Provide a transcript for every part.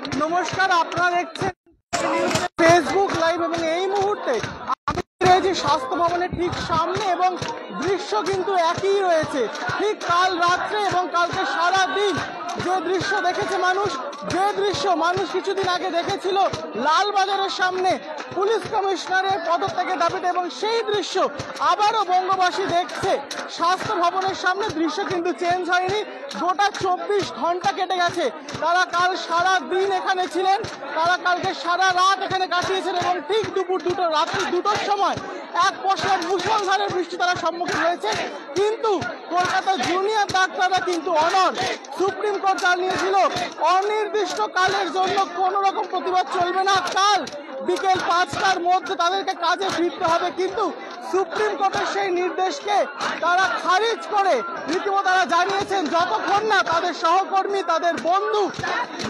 নমস্কার, আপনারা দেখছেন ফেসবুক লাইভ এবং এই মুহূর্তে আমি রয়েছি স্বাস্থ্য ভবনের ঠিক সামনে এবং দৃশ্য কিন্তু একই রয়েছে। ঠিক কাল রাত্রে এবং কালকে সারা দিন যে দৃশ্য দেখেছে মানুষ, যে দৃশ্য মানুষ কিছুদিন আগে দেখেছিল লালবাজারের সামনে পুলিশ কমিশনারের পদত্যাগের দাবিতে, এবং সেই দৃশ্য আবারও বঙ্গবাসী দেখছে স্বাস্থ্য ভবনের সামনে। দৃশ্য কিন্তু চেঞ্জ হয়নি, গোটা 24 ঘন্টা কেটে গেছে। তারা কাল সারা দিন এখানে ছিলেন, তারা কালকে সারা রাত এখানে কাটিয়েছেন এবং ঠিক রাত্রি 2টোর সময় এক পশলার মুষলধারে বৃষ্টি তারা সম্মুখীন হয়েছে। কিন্তু কলকাতা জুনিয়র ডাক্তাররা কিন্তু অনড়। সুপ্রিম কোর্ট জানিয়েছিল অনির্দিষ্টকালের জন্য কোনো রকম প্রতিবাদ চলবে না, কাল বিকেল 5টার মধ্যে তাদেরকে কাজে ফিরতে হবে। কিন্তু সুপ্রিম কোর্টের সেই নির্দেশকে তারা খারিজ করে রীতিমতো তারা জানিয়েছেন যতক্ষণ না তাদের সহকর্মী, তাদের বন্ধু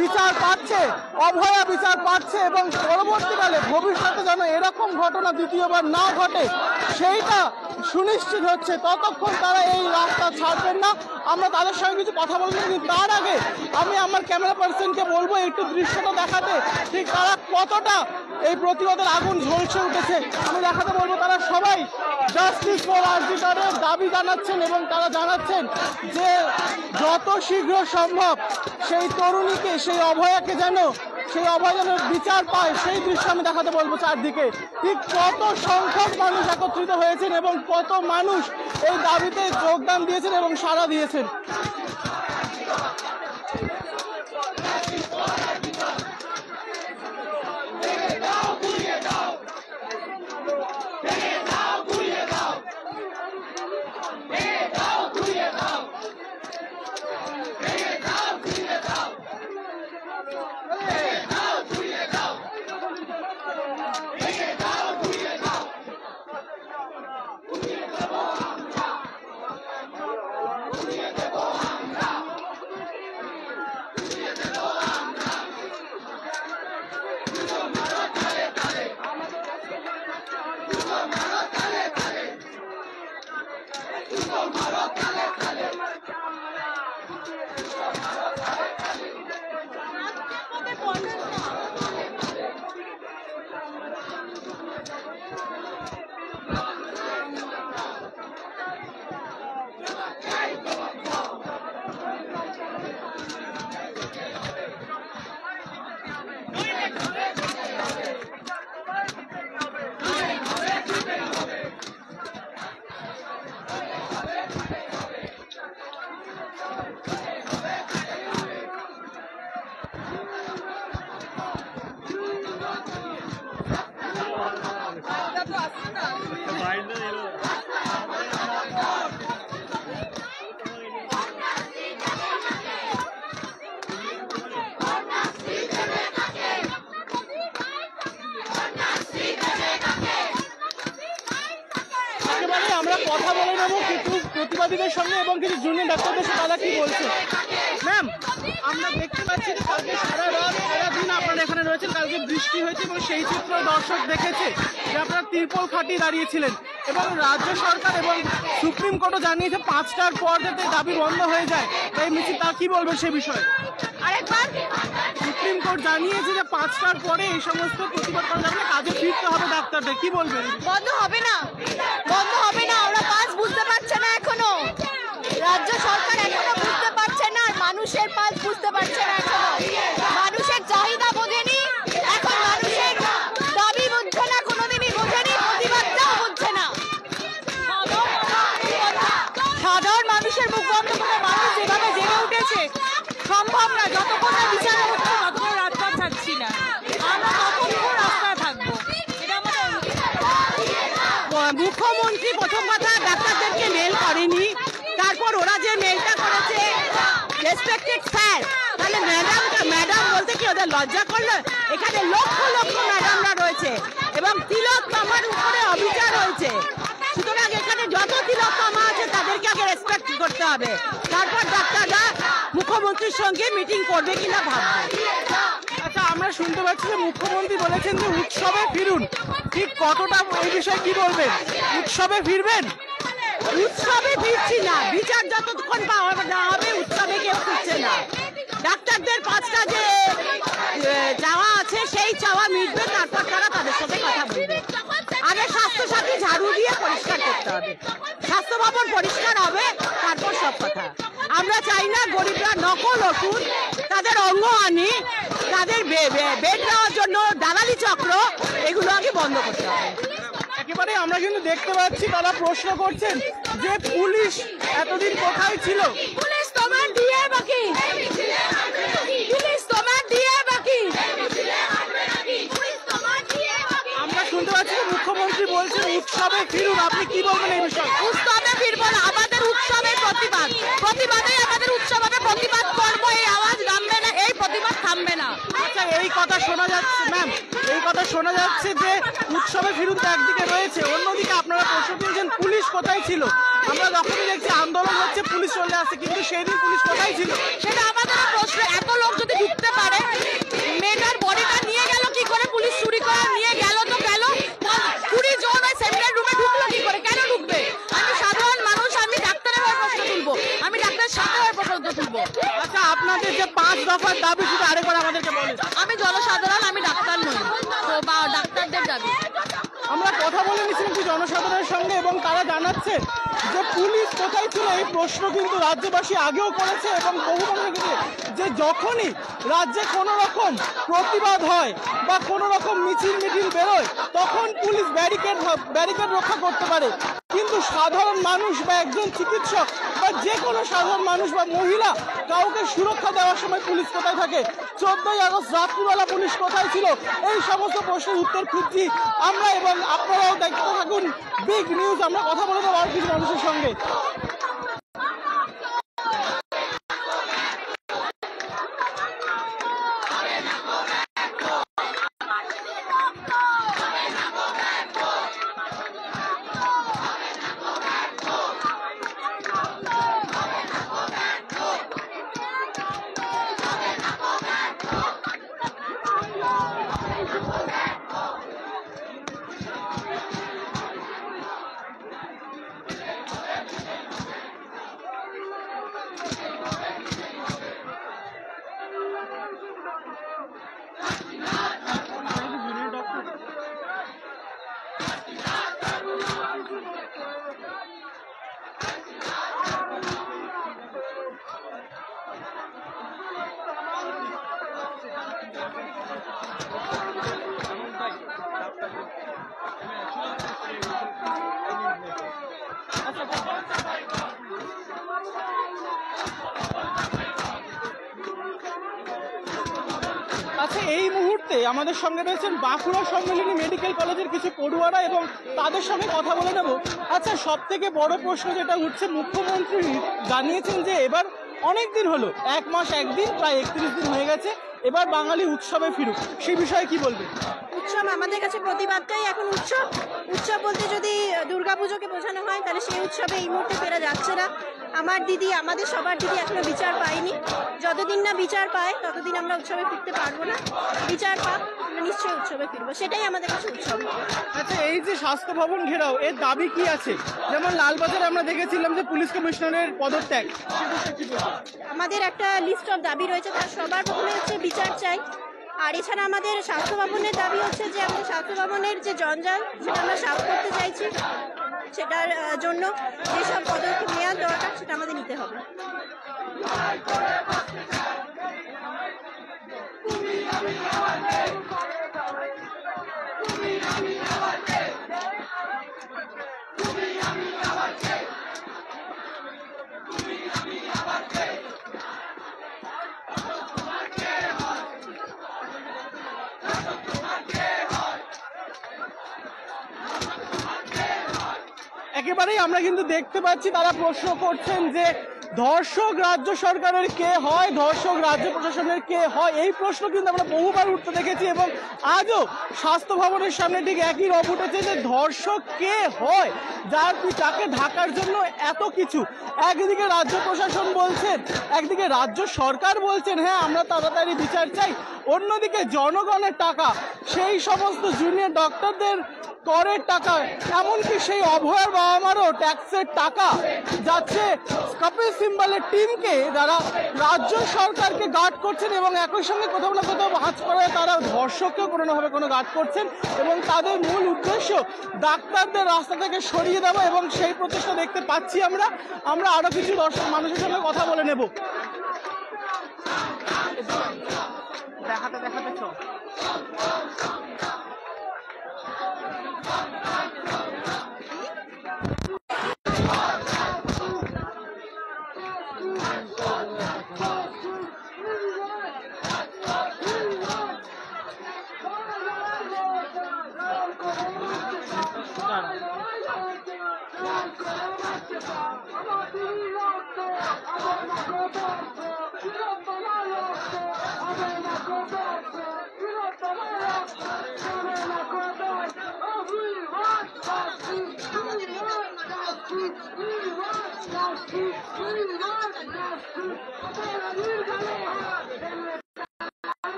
বিচার পাচ্ছে, অভয়া বিচার পাচ্ছে এবং পরবর্তীকালে ভবিষ্যতে যেন এরকম ঘটনা দ্বিতীয়বার না ঘটে সেইটা সুনিশ্চিত হচ্ছে, ততক্ষণ তারা এই রাস্তা ছাড়বেন না। আমরা তাদের সঙ্গে কিছু কথা বলবো, কিন্তু তার আগে আমি আমার ক্যামেরা পার্সনকে বলবো একটু দৃশ্যটা দেখাতে, ঠিক তারা কতটা এই প্রতিবাদের আগুন ঝলসে উঠেছে আমি দেখাতে বলবো। তারা সবাই জাস্টিস ফর আরজি করের দাবি জানাচ্ছেন এবং তারা জানাচ্ছেন যে যত শীঘ্র সম্ভব সেই তরুণীকে, সেই অভয়াকে যেন বিচার পায়, সেই দৃশ্য আমি দেখাতে বলবো। চারদিকে ঠিক কত সংখ্যক মানুষ একত্রিত হয়েছেন এবং কত মানুষ এই দাবিতে যোগদান দিয়েছেন এবং সাড়া দিয়েছেন। আমরা কথা বলে নেবো কিছু প্রতিবাদীদের সঙ্গে এবং কিছু জুনিয়র ডাক্তারদের সাথে। তারা কি বলছে? ম্যাম, আমরা দেখতে পাচ্ছি যে কালকে সারা রাত সারাদিন আপনারা এখানে রয়েছেন, কালকে বৃষ্টি হয়েছে এবং সেই চিত্র দর্শক দেখেছে যে আপনারা তিরপল খাটিয়ে দাঁড়িয়েছিলেন এবং রাজ্য সরকার এবং সুপ্রিম কোর্টও জানিয়েছে 5টার পর যাতে দাবি বন্ধ হয়ে যায় এই মিছিল। তা কি বলবেন সে বিষয়ে? আরেকবার সুপ্রিম কোর্ট জানিয়েছে যে 5টার পরে এই সমস্ত প্রতিবাদ করা যাবে না, কাজে ফিরতে হবে ডাক্তারদের, কি বলবেন? বন্ধ হবে না, বন্ধ হবে না। আমরা পাঁচ বুঝতে পারছে না এখনো, রাজ্য সরকার এখনো বুঝতে পারছে না, মানুষের পাঁচ বুঝতে পারছে না এখনো, মানুষের চাহিদা বোঝেনি, এখন মানুষের দাবি বুঝছে না, কোনোদিনই বোঝেনি, প্রতিবাদটাও বুঝছে না। সাধারণ মানুষের মুখ বন্ধ করে মানুষ যেভাবে জেগে উঠেছে সম্ভব না। যতক্ষণ না বিচার হচ্ছে ততক্ষণ রাস্তা ছাড়ছি না, আমরা ততক্ষণ রাস্তায় থাকবো। মুখ্যমন্ত্রী প্রথম কথা ডাক্তারদেরকে মেল করেনি, তারপর ওরা যে মেলটা করেছে রেসপেক্টেড স্যার, তাহলে ম্যাডাম বলতে কি ওদের লজ্জা করলো? এখানে লক্ষ লক্ষ ম্যাডামরা রয়েছে এবং তিলোত্তমার উপরে অবিচার হয়েছে, সুতরাং এখানে যত তিলোত্তমা আছে তাদেরকে আগে রেসপেক্ট করতে হবে, তারপর ডাক্তাররা মুখ্যমন্ত্রীর সঙ্গে মিটিং করবে কিনা ভাববে। আচ্ছা, আমরা শুনতে পাচ্ছি যে মুখ্যমন্ত্রী বলেছেন যে উৎসবে ফিরুন, ঠিক কতটা এই বিষয়ে কি বলবেন? উৎসবে ফিরবেন? উৎসবে ফিরছি না, বিচার যতক্ষণ পাওয়া না হবে উৎসবে কেউ ফিরছে না। ডাক্তারদের 5টা যে সেই চাওয়া মিটবে, তারপর তারা তাদের সাথে কথা বলবে। আগে স্বাস্থ্যসাথী ঝাড়ু দিয়ে পরিষ্কার করতে হবে, স্বাস্থ্য ভবন পরিষ্কার হবে, তারপর সব কথা। আমরা চাই না গরিবরা নকল ওষুধ, তাদের অঙ্গহানি, তাদের বেড নেওয়ার জন্য দালালি চক্র, এগুলো আগে বন্ধ করতে হবে। একেবারে আমরা কিন্তু দেখতে পাচ্ছি তারা প্রশ্ন করছেন যে পুলিশ এতদিন কোথায় ছিল। পুলিশ তোমার দিয়ে বাকি, পুলিশ তোমার দিয়ে বাকি। আমরা শুনতে পাচ্ছি মুখ্যমন্ত্রী বলছেন উৎসবে ফিরুন, আপনি কি বলবেন এই বিষয়ে? উৎসবে ফিরবো না, আমাদের উৎসবের প্রতিবাদ, প্রতিবাদে আমাদের উৎসব হবে, প্রতিবাদ করবো, এই আওয়াজ নামবে না, এই প্রতিবাদ থামবে না। আচ্ছা, এই কথা শোনা যাচ্ছে ম্যাম, এই কথা শোনা যাচ্ছে যে উৎসবে ফিরুন তো একদিকে রয়েছে, অন্যদিকে আপনারা প্রশ্ন তুলছেন পুলিশ কোথায় ছিল। আমরা যখনই দেখছি আন্দোলন হচ্ছে পুলিশ চলে আসছে, কিন্তু সেই দিন পুলিশ কোথায় ছিল সেটা আমাদের প্রশ্ন। এত লোক যদি ঢুকতে পারে, মেয়েটার বডিটা নিয়ে গেল কি করে? পুলিশ চুরি করে নিয়ে গেল তো গেল, 20 জন ওই সেমিনার রুমে ঢুকলো কি করে? কেন ঢুকবে? আমি সাধারণ মানুষ, আমি ডাক্তারের হয়ে প্রশ্ন তুলবো, আমি ডাক্তারের সাথে হয়ে প্রশ্ন তুলবো। আচ্ছা, আপনাদের যে 5 দফার দাবি শুধু আরেকবার আমাদেরকে বলেন। আমি জনসাধারণ, আমি ডাক্তার নই, তো বা ডাক্তারদের দাবি। আমরা কথা বলে নিয়েছিলাম কি জনসাধারণের সঙ্গে, এবং তারা জানাচ্ছে যে পুলিশ কোথায় ছিল এই প্রশ্ন কিন্তু রাজ্যবাসী আগেও করেছে এবং বহু মানুষ যে যখনই রাজ্যে কোনো রকম প্রতিবাদ হয় বা কোনো রকম মিছিল বেরোয়, তখন পুলিশ ব্যারিকেড রক্ষা করতে পারে, কিন্তু সাধারণ মানুষ বা একজন চিকিৎসক বা যে কোনো সাধারণ মানুষ বা মহিলা কাউকে সুরক্ষা দেওয়ার সময় পুলিশ কোথায় থাকে? 14ই আগস্ট রাত্রিবেলা পুলিশ কোথায় ছিল? এই সমস্ত প্রশ্নের উত্তর খুঁজছি আমরা, এবং আপনারাও দেখতে থাকুন বিগ নিউজ। আমরা কথা বলে দেবো আর কিছু মানুষের সঙ্গে। আচ্ছা, এই মুহূর্তে আমাদের সঙ্গে রয়েছেন বাঁকুড়া সম্মিলনী মেডিকেল কলেজের কিছু পড়ুয়ারা এবং তাদের সঙ্গে কথা বলে নেব। আচ্ছা, সব থেকে বড় প্রশ্ন যেটা উঠছে, মুখ্যমন্ত্রী জানিয়েছেন যে এবার অনেক দিন হলো, 1 মাস 1 দিন, প্রায় 31 দিন হয়ে গেছে, এবার বাঙালি উৎসবে ফিরুক, সেই বিষয়ে কি বলবেন? উৎসব আমাদের কাছে প্রতিবাদটাই এখন উৎসব। উৎসব বলতে যদি দুর্গাপুজোকে বোঝানো হয়, তাহলে সেই উৎসবে এই মুহূর্তে ফেরা যাচ্ছে না। আমার দিদি, আমাদের সবার দিদি এখনো বিচার পায়নি। যতদিন না বিচার পায় ততদিন আমরা উৎসবে ফিরতে পারবো না। বিচার পাক, আমরা নিশ্চয়ই উৎসবে ফিরবো, সেটাই আমাদের কাছে উৎসব হবে। আচ্ছা, এই যে স্বাস্থ্য ভবন ঘেরাও, এর দাবি কি আছে? যেমন লালবাজারে আমরা দেখেছিলাম যে পুলিশ কমিশনারের পদত্যাগ, আমাদের একটা লিস্ট অফ দাবি রয়েছে, তার সবার প্রথমে হচ্ছে বিচার চাই। আর এছাড়া আমাদের স্বাস্থ্য ভবনের দাবি হচ্ছে যে আমাদের স্বাস্থ্য ভবনের যে জঞ্জাল, সেটা আমরা সাফ করতে চাইছি। সেটার জন্য যেসব পদক্ষেপ নেওয়ার দরকার সেটা আমাদের নিতে হবে। একেবারেই আমরা কিন্তু দেখতে পাচ্ছি তারা প্রশ্ন করছেন যে ধর্ষক রাজ্য সরকারের কে হয়, ধর্ষক রাজ্য প্রশাসনের কে হয়, এই প্রশ্ন কিন্তু আমরা বহুবার উঠতে দেখেছি এবং আজও স্বাস্থ্য ভবনের সামনে ঠিক একই রব উঠেছে যে ধর্ষক কে হয়, যাকে ঢাকার জন্য এত কিছু। একদিকে রাজ্য প্রশাসন বলছেন, একদিকে রাজ্য সরকার বলছেন হ্যাঁ আমরা তাড়াতাড়ি বিচার চাই, অন্যদিকে জনগণের টাকা সেই সমস্ত জুনিয়র ডক্টরদের করের টাকা, এমনকি সেই অভয়ের বাবা মারও ট্যাক্সের টাকা যাচ্ছে কপিল সিব্বলের টিমকে, যারা রাজ্য সরকারকে গার্ড করছেন এবং একই সঙ্গে কোথাও না কোথাও ভাঁজ করে তারা ধর্ষককেও কোনোভাবে কোনো গার্ড করছেন এবং তাদের মূল উদ্দেশ্য ডাক্তারদের রাস্তা থেকে সরিয়ে দেওয়া, এবং সেই প্রচেষ্টা দেখতে পাচ্ছি আমরা। আরো কিছু দর্শক মানুষের সঙ্গে কথা বলে নেব। দেখাতে চল।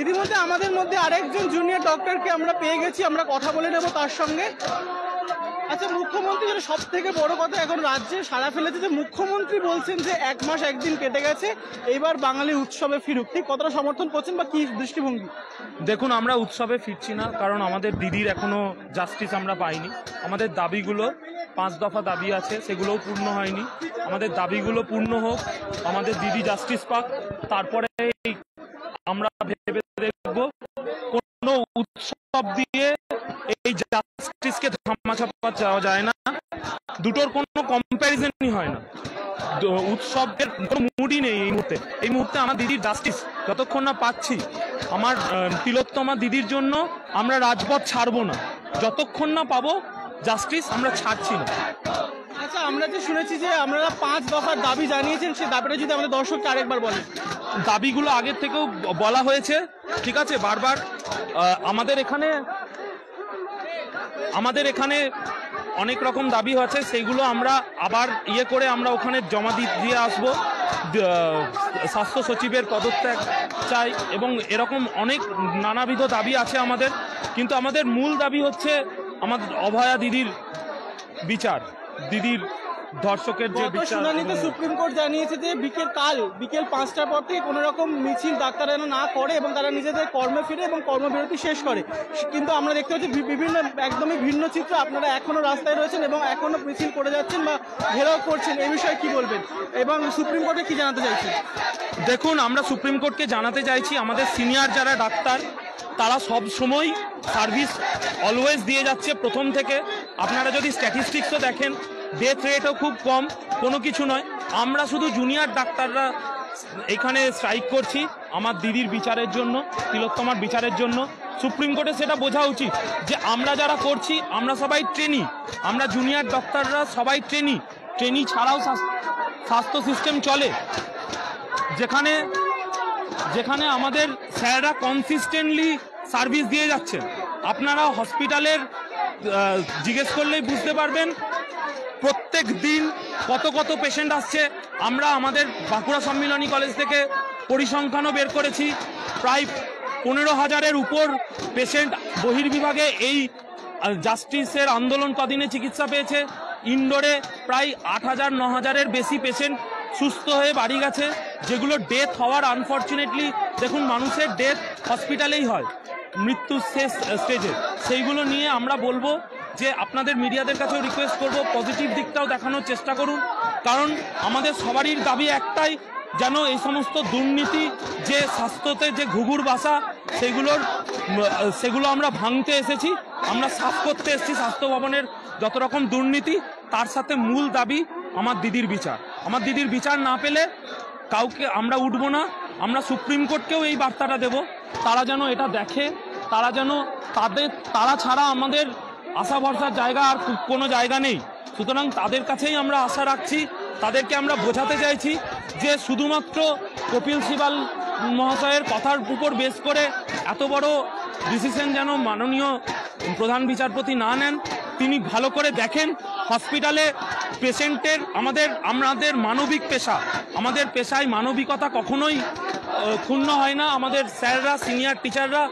ইতিমধ্যে আমাদের মধ্যে আরেকজন জুনিয়র ডক্টরকে আমরা পেয়ে গেছি, আমরা কথা বলে নেব তার সঙ্গে। আচ্ছা, মুখ্যমন্ত্রী যেটা সব থেকে বড় কথা এখন রাজ্যে সাড়া ফেলেছে, যে মুখ্যমন্ত্রী বলছেন যে 1 মাস 1 দিন কেটে গেছে, এইবার বাঙালি উৎসবে ফিরুক, ঠিক কতটা সমর্থন করছেন বা কি দৃষ্টিভঙ্গি? দেখুন, আমরা উৎসবে ফিরছি না, কারণ আমাদের দিদির এখনো জাস্টিস আমরা পাইনি। আমাদের দাবিগুলো 5 দফা দাবি আছে, সেগুলোও পূর্ণ হয়নি। আমাদের দাবিগুলো পূর্ণ হোক, আমাদের দিদি জাস্টিস পাক, তারপরে আমরা ভেবে দেখব। কোনো উৎসব দিয়ে এই জাস্টিসকে ধামাচাপা যাওয়া যায় না, দুটোর কোনো কম্প্যারিজনই হয় না। উৎসবের কোনো মুডই নেই এই মুহূর্তে। আমার দিদির জাস্টিস যতক্ষণ না পাচ্ছি, আমার তিলোত্তমা দিদির জন্য আমরা রাজপথ ছাড়বো না, যতক্ষণ না পাবো জাস্টিস আমরা ছাড়ছি না। আচ্ছা, আমরা যে শুনেছি যে আপনারা 5 দফার দাবি জানিয়েছেন, সেই দাবিটা যদি আমাদের দর্শককে আরেকবার বলেন। দাবিগুলো আগের থেকেও বলা হয়েছে, ঠিক আছে, বারবার। আমাদের এখানে অনেক রকম দাবি আছে, সেইগুলো আমরা আবার করে আমরা ওখানে জমা দিয়ে আসবো। স্বাস্থ্য সচিবের পদত্যাগ চাই এবং এরকম অনেক নানাবিধ দাবি আছে আমাদের, কিন্তু আমাদের মূল দাবি হচ্ছে আমাদের অভয়া দিদির বিচার, দিদির ধর্ষকের যে বিচার। শুনানিতে সুপ্রিম কোর্ট জানিয়েছে যে বিকেল 5টার পর থেকে কোনো রকম মিছিল ডাক্তার যেন না করে এবং তারা নিজেদের কর্মে ফিরে এবং কর্মবিরতি শেষ করে, কিন্তু আমরা দেখতে পাচ্ছি বিভিন্ন একদমই ভিন্ন চিত্র। আপনারা এখনো রাস্তায় রয়েছেন এবং এখনো মিছিল করে যাচ্ছেন বা ঘেরাও করছেন, এই বিষয়ে কি বলবেন এবং সুপ্রিম কোর্টে কি জানাতে চাইছেন? দেখুন, আমরা সুপ্রিম কোর্টকে জানাতে চাইছি, আমাদের সিনিয়র যারা ডাক্তার তারা সব সময় সার্ভিস অলওয়েজ দিয়ে যাচ্ছে প্রথম থেকে। আপনারা যদি স্ট্যাটিস্টিক্সও দেখেন, ডেথ রেটও খুব কম, কোনো কিছু নয়। আমরা শুধু জুনিয়র ডাক্তাররা এখানে স্ট্রাইক করছি আমার দিদির বিচারের জন্য, তিলোত্তমার বিচারের জন্য। সুপ্রিম কোর্টে সেটা বোঝা উচিত যে আমরা যারা করছি আমরা সবাই ট্রেনি, আমরা জুনিয়র ডক্টররা সবাই ট্রেনি ছাড়াও স্বাস্থ্য সিস্টেম চলে, যেখানে আমাদের স্যাররা কনসিস্টেন্টলি সার্ভিস দিয়ে যাচ্ছেন। আপনারা হসপিটালের জিজ্ঞেস করলেই বুঝতে পারবেন প্রত্যেক দিন কত পেশেন্ট আসছে। আমরা আমাদের বাঁকুড়া সম্মিলনী কলেজ থেকে পরিসংখ্যানও বের করেছি, প্রায় 15,000-এর উপর পেশেন্ট বহির্বিভাগে এই জাস্টিসের আন্দোলন কদিনে চিকিৎসা পেয়েছে। ইনডোরে প্রায় 8,000-9,000-এর বেশি পেশেন্ট সুস্থ হয়ে বাড়ি গেছে, যেগুলো ডেথ হওয়ার আনফর্চুনেটলি, দেখুন মানুষের ডেথ হসপিটালেই হয়, মৃত্যুর শেষ স্টেজে। সেইগুলো নিয়ে আমরা বলবো যে আপনাদের মিডিয়াদের কাছেও রিকোয়েস্ট করব, পজিটিভ দিকটাও দেখানোর চেষ্টা করুন, কারণ আমাদের সবারই দাবি একটাই, যেন এই সমস্ত দুর্নীতি, যে স্বাস্থ্যতে যে ঘুঘুর বাসা, সেগুলো আমরা ভাঙতে এসেছি, আমরা সাফ করতে এসেছি স্বাস্থ্য ভবনের যত রকম দুর্নীতি। তার সাথে মূল দাবি আমার দিদির বিচার। আমার দিদির বিচার না পেলে কাউকে আমরা উঠব না। আমরা সুপ্রিম কোর্টকেও এই বার্তাটা দেব, তারা যেন এটা দেখে, তারা ছাড়া আমাদের আশা ভরসার জায়গা আর কোনো জায়গা নেই। সুতরাং তাদের কাছেই আমরা আশা রাখছি তাদেরকে আমরা বোঝাতে চাইছি যে শুধুমাত্র কপিল সিবাল মহাশয়ের কথার উপর বেস করে এত বড় ডিসিশন যেন মাননীয় প্রধান বিচারপতি না নেন। তিনি ভালো করে দেখেন হসপিটালে পেশেন্টের আমাদের মানবিক পেশা, আমাদের পেশায় মানবিকতা কখনোই ক্ষুণ্ণ হয় না। আমাদের স্যাররা, সিনিয়র টিচাররা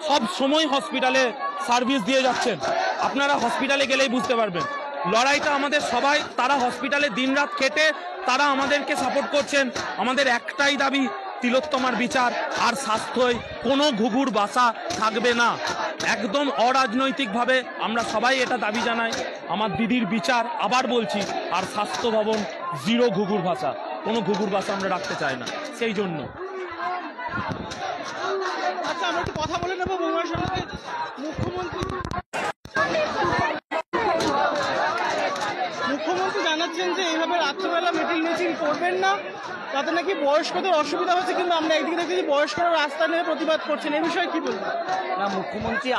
সব সময় হসপিটালে সার্ভিস দিয়ে যাচ্ছেন। আপনারা হসপিটালে গেলেই বুঝতে পারবেন লড়াইটা আমাদের সবাই, তারা হসপিটালে দিনরাত খেটে তারা আমাদেরকে সাপোর্ট করছেন। আমাদের একটাই দাবি, তিলোত্তমার বিচার আর স্বাস্থ্যই কোনো ঘুঘুর বাসা থাকবে না। একদম অরাজনৈতিকভাবে আমরা সবাই এটা দাবি জানাই, আমার দিদির বিচার, আবার বলছি, আর স্বাস্থ্য ভবন জিরো ঘুঘুর ভাষা, কোনো ঘুঘুর ভাষা আমরা রাখতে চাই না। সেই জন্য আচ্ছা, আমরা একটু কথা বলে নেবো বৌমার সঙ্গে। মুখ্যমন্ত্রী জানাচ্ছেন যে এইভাবে রাত্রেবেলা মিছিল করবেন না, তাতে নাকি বয়স্কদের অসুবিধা হচ্ছে, কিন্তু আমরা একদিকে দেখছি বয়স্করা রাস্তা নিয়ে প্রতিবাদ করছেন, এই বিষয়ে কি বলবেন? না, মুখ্যমন্ত্রী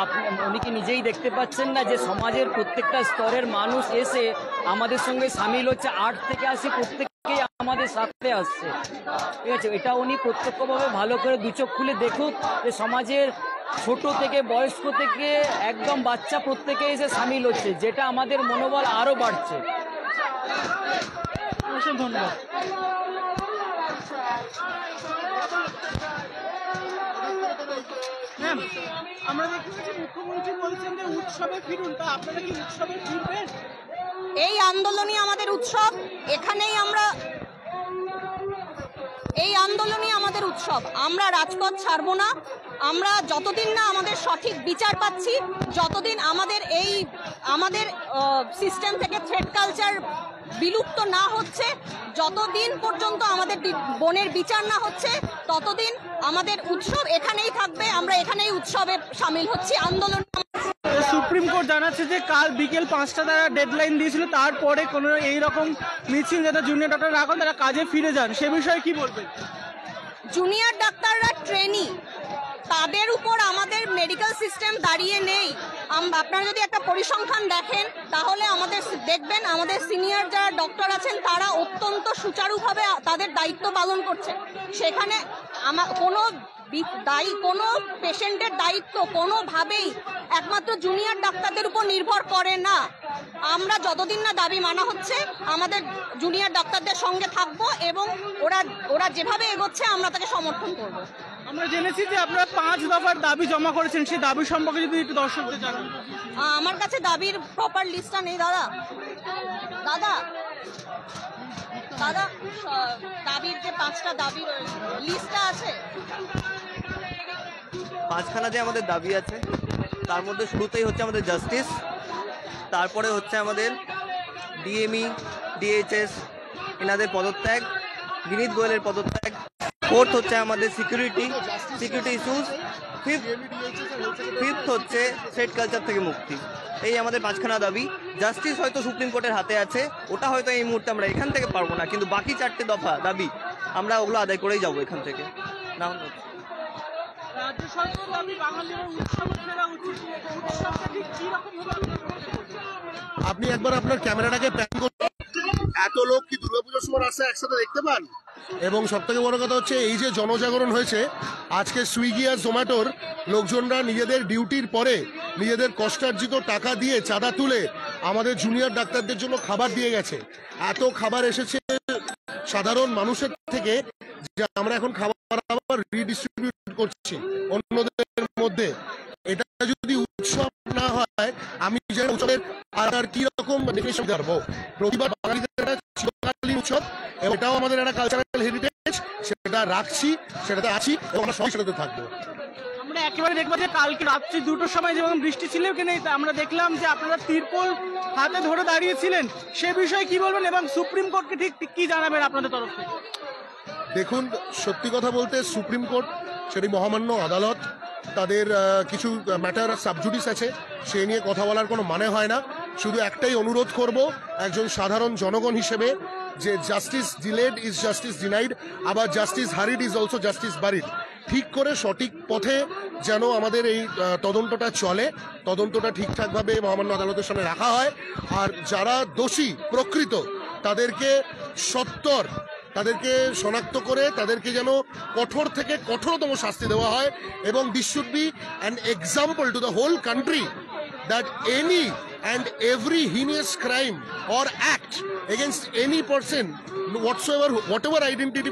উনি কি নিজেই দেখতে পাচ্ছেন না যে সমাজের প্রত্যেকটা স্তরের মানুষ এসে আমাদের সঙ্গে সামিল হচ্ছে, 8 থেকে 80 প্রত্যেককেই আমাদের সাথে আসছে, ঠিক আছে? এটা উনি প্রত্যক্ষভাবে ভালো করে দু চোখ খুলে দেখুক যে সমাজের ছোট থেকে বয়স্ক থেকে একদম বাচ্চা প্রত্যেকে এসে সামিল হচ্ছে, যেটা আমাদের মনোবল আরও বাড়ছে। ধন্যবাদ। আমরা দেখতে পাচ্ছি মুখ্যমন্ত্রী বলছেন যে উৎসবে ফিরুন, তা আপনারা কি উৎসবে ফিরবেন? এই আন্দোলনই আমাদের উৎসব, এখানেই আমরা, এই আন্দোলনই আমাদের উৎসব। আমরা রাজপথ ছাড়বো না। আমরা যতদিন না আমাদের সঠিক বিচার পাচ্ছি, যতদিন আমাদের সিস্টেম থেকে থ্রেড কালচার বিলুপ্ত না হচ্ছে, যতদিন পর্যন্ত আমাদের বোনের বিচার না হচ্ছে, ততদিন আমাদের উৎসব এখানেই থাকবে। আমরা এখানেই উৎসবে সামিল হচ্ছি। আন্দোলন সুপ্রিম কোর্ট জানাচ্ছে যে কাল বিকেল 5টা তারা ডেডলাইন দিয়েছিল, তারপরে কোনো এইরকম মিছিল যাতে জুনিয়র ডাক্তার না করেন, তারা কাজে ফিরে যান, সে বিষয়ে কি বলবেন? জুনিয়র ডাক্তাররা ট্রেনি, তাদের উপর আমাদের মেডিকেল সিস্টেম দাঁড়িয়ে নেই। আপনারা যদি একটা পরিসংখ্যান দেখেন তাহলে দেখবেন আমাদের সিনিয়র যারা ডক্টর আছেন তারা অত্যন্ত সুচারুভাবে তাদের দায়িত্ব পালন করছেন। সেখানে কোনো পেশেন্টের দায়িত্ব কোনোভাবেই একমাত্র জুনিয়র ডাক্তারদের উপর নির্ভর করে না। আমরা যতদিন না দাবি মানা হচ্ছে আমাদের জুনিয়র ডাক্তারদের সঙ্গে থাকবো এবং ওরা যেভাবে এগোচ্ছে আমরা তাকে সমর্থন করব। আমরা জেনেছি যে আপনারা 5 দফার দাবি জমা করেছেন, সেই দাবি সম্পর্কে যদি একটু দর্শকদের জানান। আমার কাছে দাবির প্রপার লিস্টটা নেই দাদা। দাবির যে 5টা দাবি রয়েছে লিস্টটা আছে। 5খানা যে আমাদের দাবি আছে তার মধ্যে শুরুতেই হচ্ছে আমাদের জাস্টিস, তারপরে হচ্ছে আমাদের ডিএমই, ডিএইচএস এনাদের পদত্যাগ, বিনীত গোয়েলের পদত্যাগ, 4th হচ্ছে আমাদের সিকিউরিটি ইস্যুস, 5th হচ্ছে থ্রেড কালচার থেকে মুক্তি। এই আমাদের 5খানা দাবি। জাস্টিস হয়তো সুপ্রিম কোর্টের হাতে আছে, ওটা হয়তো এই মুহূর্তে আমরা এখান থেকে পারবো না, কিন্তু বাকি 4টে দফা দাবি আমরা ওগুলো আদায় করেই যাবো এখান থেকে। না রাজ্য সরকারের দাবি বাঙালিরা উৎসবে ফেরা উচিত, উৎসবটা ঠিক কি রকম হবে? আপনি একবার আপনার ক্যামেরাটাকে প্যান করুন। এত লোক কি দুর্গাপুজোর সময় রাস্তায় একসাথে দেখতে পান? এবং সব থেকে বড় কথা হচ্ছে এই যে জনজাগরণ হয়েছে, আজকে সুইগি আর জোম্যাটোর লোকজনরা নিজেদের ডিউটির পরে নিজেদের কষ্টার্জিত টাকা দিয়ে চাঁদা তুলে আমাদের জুনিয়র ডাক্তারদের জন্য খাবার দিয়ে গেছে। এত খাবার এসেছে সাধারণ মানুষের থেকে যে আমরা এখন খাবার আবার রিডিস্ট্রিবিউট করছি অন্যদের মধ্যে। এটা যদি উৎসব না হয় আমি জানি উৎসবের আর কি রকম ডেফিনিশন করব। প্রতিবার বাঙালিদের একটা চিরকালীন উৎসব এবং এটাও আমাদের একটা কালচারাল হেরিটেজ, সেটা রাখছি, সেটাতে আছি এবং আমরা সবাই সেটাতে থাকবো। আমরা একেবারে দেখবো যে কালকে রাত্রি 2টোর সময় যেমন বৃষ্টি ছিল কি নেই, আমরা দেখলাম যে আপনারা তিরপল হাতে ধরে দাঁড়িয়েছিলেন, সে বিষয়ে কি বলবেন এবং সুপ্রিম কোর্টকে ঠিক কি জানাবেন আপনাদের তরফ থেকে? দেখুন, সত্যি কথা বলতে সুপ্রিম কোর্ট সেটি মহামান্য আদালত, তাদের কিছু ম্যাটার সাবজুডিস আছে, সে নিয়ে কথা বলার কোনো মানে হয় না। শুধু একটাই অনুরোধ করব একজন সাধারণ জনগণ হিসেবে, যে justice delayed is justice denied, আবার justice hurried is also justice buried. ঠিক করে সঠিক পথে যেন আমাদের এই তদন্তটা চলে, তদন্তটা ঠিকঠাকভাবে মহামান্য আদালতের সামনে রাখা হয়, আর যারা দোষী প্রকৃত তাদেরকে সত্বর তাদেরকে শনাক্ত করে তাদেরকে যেন কঠোর থেকে কঠোরতম শাস্তি দেওয়া হয়, এবং this should be an example to the whole country that any and every heinous crime or act against any person whatever identity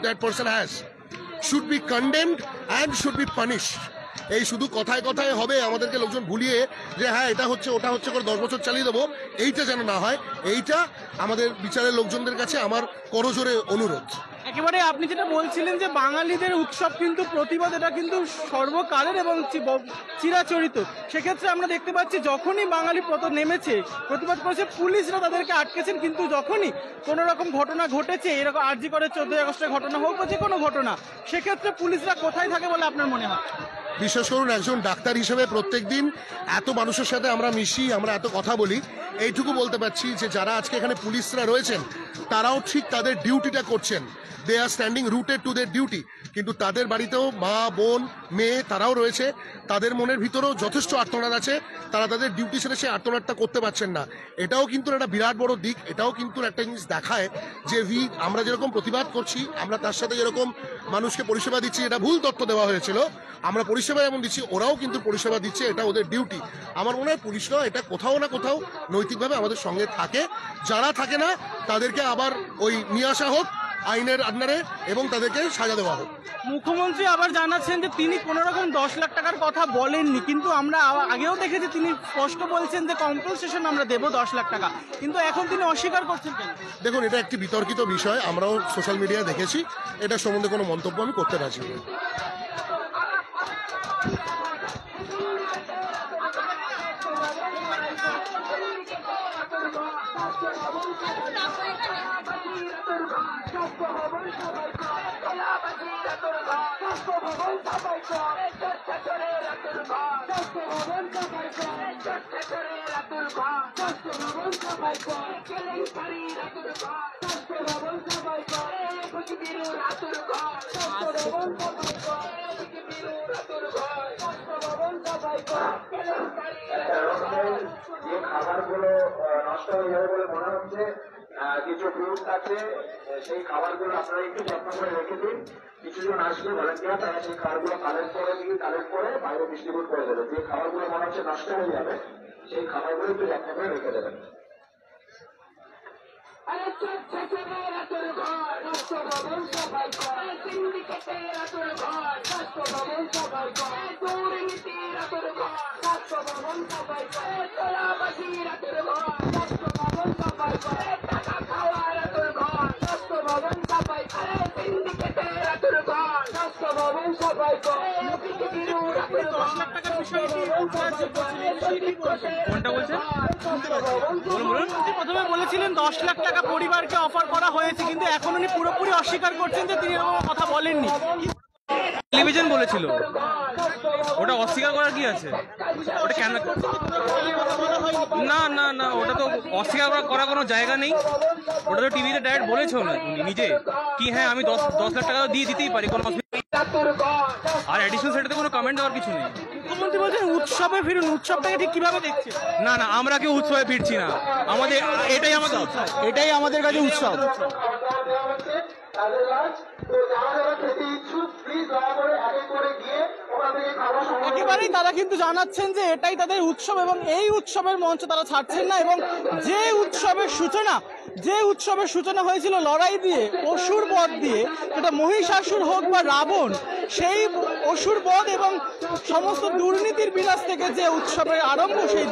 that person has should be condemned and should be punished. এই শুধু কথায় কথায় হবে আমাদেরকে লোকজন ভুলিয়ে যে হ্যাঁ এটা হচ্ছে ওটা হচ্ছে করে 10 বছর চালিয়ে দেবো, এইটা যেন না হয়, এইটা আমাদের বিচারের লোকজনদের কাছে আমার করজোরে অনুরোধ। একেবারে আপনি যেটা বলছিলেন যে বাঙালিদের উৎসব কিন্তু প্রতিবাদ, এটা কিন্তু সর্বকালের এবং চিরাচরিত। সেক্ষেত্রে আমরা দেখতে পাচ্ছি যখনই বাঙালি নেমেছে প্রতিবাদ করেছে, পুলিশরা তাদেরকে আটকেছেন, কিন্তু যখনই কোনো রকম ঘটনা ঘটেছে, এরকম আরজি করে 14 আগস্টের ঘটনা হোক বা যে কোনো ঘটনা, সেক্ষেত্রে পুলিশরা কোথায় থাকে বলে আপনার মনে হয়? বিশ্বাস করুন, একজন ডাক্তার হিসেবে প্রত্যেক দিন এত মানুষের সাথে আমরা মিশি, আমরা এত কথা বলি, এইটুকু বলতে পারছি যে যারা আজকে এখানে পুলিশরা রয়েছেন তারাও ঠিক তাদের ডিউটিটা করছেন। They are standing rooted to their duty. কিন্তু তাদের বাড়িতেও মা, বোন, মেয়ে তারাও রয়েছে, তাদের মনের ভিতরেও যথেষ্ট আর্তনাদ আছে, তারা তাদের ডিউটি ছেড়ে সে আর্তনাদটা করতে পারছেন না। এটাও কিন্তু একটা বিরাট বড় দিক। এটাও কিন্তু একটা জিনিস দেখায় যে আমরা যেরকম প্রতিবাদ করছি, আমরা তার সাথে যেরকম মানুষকে পরিষেবা দিচ্ছি, এটা ভুল তথ্য দেওয়া হয়েছিল, আমরা পরিষেবা যেমন দিচ্ছি ওরাও কিন্তু পরিষেবা দিচ্ছে, এটা ওদের ডিউটি। আমার মনে হয় পুলিশরা এটা কোথাও না কোথাও নৈতিকভাবে আমাদের সঙ্গে থাকে। যারা থাকে না তাদেরকে আবার ওই নিয়ে আসা হোক আইনের আন্ডারে এবং তাদেরকে সাজা দেওয়া হোক। মুখ্যমন্ত্রী আবার জানাচ্ছেন যে তিনি কোনো রকম 10 লাখ টাকার কথা বলেননি, কিন্তু আমরা আগেও দেখেছি তিনি স্পষ্ট বলছেন যে কম্পেনসেশন আমরা দেবো 10 লাখ টাকা, কিন্তু এখন তিনি অস্বীকার করছেন কেন? দেখুন, এটা একটি বিতর্কিত বিষয়, আমরাও সোশ্যাল মিডিয়ায় দেখেছি, এটা সম্বন্ধে কোনো মন্তব্য আমি করতে পারছি না। যে খাবারগুলো নষ্ট হয়ে যাবে বলে মনে হচ্ছে, কিছু ফ্রুটস আছে, সেই খাবারগুলো আপনারা একটু যত্ন করে রেখে দিন। কিছুজন আসবে ভলেন্টিয়ার, তারা সেই খাবারগুলো কালেক্ট করে বাইরে ডিস্ট্রিবিউট করে দেবে। যে খাবারগুলো মনে হচ্ছে নষ্ট হয়ে যাবে সেই খাবারগুলো একটু যত্ন করে রেখে দেবেন। প্রথমে বলেছিলেন 10 লাখ টাকা পরিবারকে অফার করা হয়েছে, কিন্তু এখন উনি পুরোপুরি অস্বীকার করছেন যে তিনি এরকম কথা বলেননি। টেলিভিশন বলেছিল, ওটা অস্বীকার করার কি আছে? ওটা কেন? না না না, ওটা তো অস্বীকার করার কোনো জায়গা নেই। ওটা তো টিভিতে ডাইরেক্ট বলেছো না উনি নিজে কি হ্যাঁ আমি 10 লাখ টাকা দিতেই পারি, কোনো অসুবিধা। আর এডিশনাল সেটাতে কোনো কমেন্ট দেওয়ার কিছু নেই। মুখ্যমন্ত্রী বলছেন উৎসবে ফিরুন, উৎসবটাকে ঠিক কিভাবে দেখছে? না না, আমরা কেউ উৎসবে ফিরছি না, এটাই আমাদের কাছে উৎসব। একেবারেই তারা কিন্তু জানাচ্ছেন যে এটাই তাদের উৎসব এবং এই উৎসবের মঞ্চ তারা ছাড়ছেন না। এবং যে উৎসবের সূচনা হয়েছিল লড়াই দিয়ে, অসুর বধ দিয়ে, যেটা মহিষাসুর হোক বা রাবণ, সেই অসুর বধ এবং সমস্ত দুর্নীতির বিলাস থেকে যে উৎসবের আরম্ভ, সেই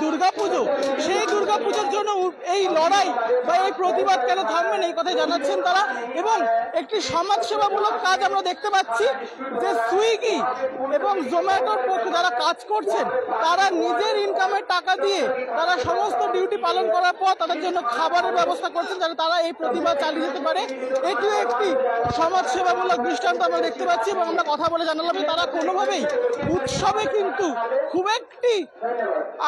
দুর্গাপুজোর জন্য এই লড়াই বা এই প্রতিবাদ কেন থামবেন, এই কথাই জানাচ্ছেন তারা। এবং একটি সমাজসেবামূলক কাজ আমরা দেখতে পাচ্ছি যে সুইগি এবং জোম্যাটোর পক্ষে যারা কাজ করছেন তারা নিজের ইনকামের টাকা দিয়ে তারা সমস্ত ডিউটি পালন করার পর তাদের জন্য খাবারের ব্যবস্থা করছেন যাতে তারা এই প্রতিবাদ চালিয়ে যেতে পারে। এটিও একটি সমাজসেবামূলক দৃষ্টান্ত আমরা দেখতে পাচ্ছি এবং আমরা কথা বলে জানালাম যে তারা কোনোভাবেই উৎসবে কিন্তু খুব একটি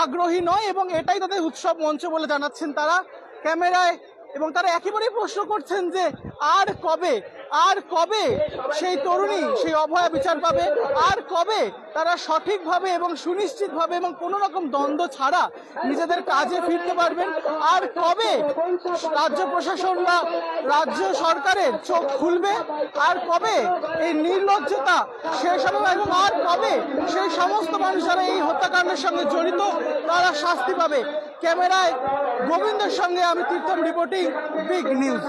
আগ্রহী নয় এবং এটাই তাদের উৎসব মঞ্চ বলে জানাচ্ছেন তারা। ক্যামেরায় এবং তারা একেবারেই প্রশ্ন করছেন যে আর কবে সেই তরুণী সেই অভয়া বিচার পাবে, আর কবে তারা সঠিকভাবে এবং সুনিশ্চিতভাবে এবং কোনো রকম দ্বন্দ্ব ছাড়া নিজেদের কাজে ফিরতে পারবেন, আর কবে রাজ্য প্রশাসন বা রাজ্য সরকারের চোখ খুলবে, আর কবে এই নির্লজ্জতা শেষ হবে এবং আর কবে সেই সমস্ত মানুষ যারা এই হত্যাকাণ্ডের সঙ্গে জড়িত তারা শাস্তি পাবে। ক্যামেরায় গোবিন্দের সঙ্গে আমি তীর্থম, রিপোর্টিং বিগ নিউজ।